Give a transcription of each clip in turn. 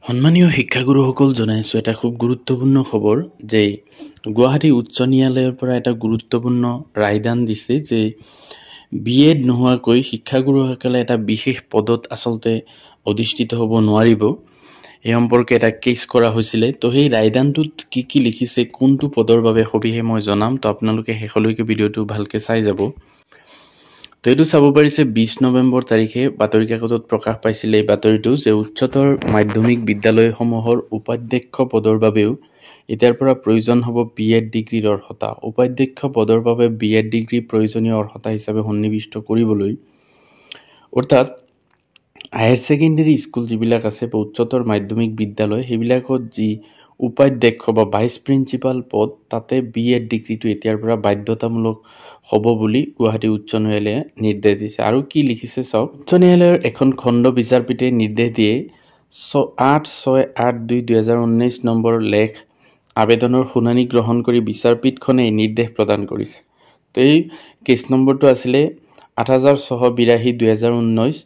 সন্মানীয় শিক্ষাগুৰুসকল জনাইছোঁ এটা খুব গুৰুত্বপূৰ্ণ খবৰ যে গুৱাহাটী উচ্চ ন্যায়ালয়ৰ পৰা এটা গুৰুত্বপূৰ্ণ ৰায়দান দিছে যে BEd নোহোৱাকৈ শিক্ষাগুৰুসকলে এটা বিশেষ পদত আচলতে অধিষ্ঠিত হ'ব নোৱাৰিব। এই সম্পৰ্কে এটা কেছ কৰা হৈছিলে। তো সেই ৰায়দানটোত কি লিখিছে, কোনটো পদৰ বাবে সবিশেষ মই জনাম। তো আপোনালোকে শেষলৈকে ভিডিঅ'টো ভালকৈ চাই যাব। তো এইটো চাব পাৰিছে 20 নৱেম্বৰ তাৰিখে বাতৰি কাকতত প্ৰকাশ পাইছিলে এই বাতৰিটো যে উচ্চতৰ মাধ্যমিক বিদ্যালয়সমূহৰ উপাধ্যক্ষ পদৰ বাবেও এতিয়াৰ পৰা প্ৰয়োজন হ'ব BEd ডিগ্ৰীৰ অৰ্হতা। উপাধ্যক্ষ পদৰ বাবে BEd ডিগ্ৰী প্ৰয়োজনীয় অৰ্হতা হিচাপে সন্নিৱিষ্ট কৰিবলৈ, অৰ্থাৎ হায়াৰ ছেকেণ্ডেৰী স্কুল যিবিলাক আছে বা উচ্চতৰ মাধ্যমিক বিদ্যালয় সেইবিলাকত যি উপাধ্যক্ষ বা ভাইচ প্ৰিন্সিপাল পদ, তাতে BEd ডিগ্ৰীটো এতিয়াৰ পৰা বাধ্যতামূলক হ'ব বুলি গুৱাহাটী উচ্চ ন্যায়ালয়ে নিৰ্দেশ দিছে। আৰু কি লিখিছে চাওক। উচ্চ ন্যায়ালয়ৰ এখন খণ্ড বিচাৰপীঠে নিৰ্দেশ দিয়ে 8/6/8/2019 নম্বৰ লেখ আবেদনৰ শুনানি গ্ৰহণ কৰি বিচাৰপীঠখনে এই নিৰ্দেশ প্ৰদান কৰিছে। তো এই কেছ নম্বৰটো আছিলে 8682/2019।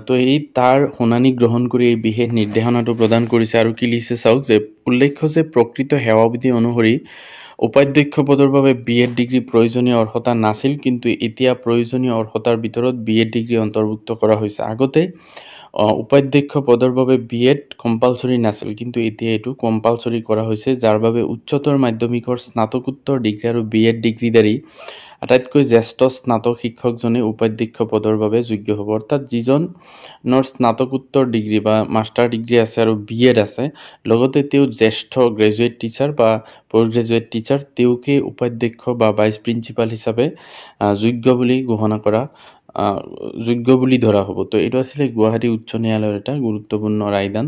তো এই তাৰ শুনানি গ্ৰহণ কৰি এই বিশেষ নিৰ্দেশনাটো প্ৰদান কৰিছে। আৰু কি লিখিছে চাওক যে উল্লেখ্য যে প্ৰকৃত সেৱাবিধি অনুসৰি উপাধ্যক্ষ পদৰ বাবে BEd ডিগ্ৰী প্ৰয়োজনীয় অৰ্হতা নাছিল, কিন্তু এতিয়া প্ৰয়োজনীয় অৰ্হতাৰ ভিতৰত BEd ডিগ্ৰী অন্তৰ্ভুক্ত কৰা হৈছে। আগতে উপাধ্যক্ষ পদৰ বাবে BEd কম্পালচৰি নাছিল, কিন্তু এতিয়া এইটো কম্পালচৰি কৰা হৈছে, যাৰ বাবে উচ্চতৰ মাধ্যমিকৰ স্নাতকোত্তৰ ডিগ্ৰী আৰু BEd ডিগ্ৰীধাৰী আটাইতকৈ জ্যেষ্ঠ স্নাতক শিক্ষকজনে উপাধ্যক্ষ পদৰ বাবে যোগ্য হ'ব। অৰ্থাৎ যিজনৰ স্নাতকোত্তৰ ডিগ্ৰী বা মাষ্টাৰ ডিগ্ৰী আছে আৰু BEd আছে, লগতে তেওঁ জ্যেষ্ঠ গ্ৰেজুৱেট টিচাৰ বা পষ্ট গ্ৰেজুৱেট টিচাৰ, তেওঁকে উপাধ্যক্ষ বা ভাইচ প্ৰিন্সিপাল হিচাপে যোগ্য বুলি ধৰা হ'ব। তো এইটো আছিলে গুৱাহাটী উচ্চ ন্যায়ালয়ৰ এটা গুৰুত্বপূৰ্ণ ৰায়দান।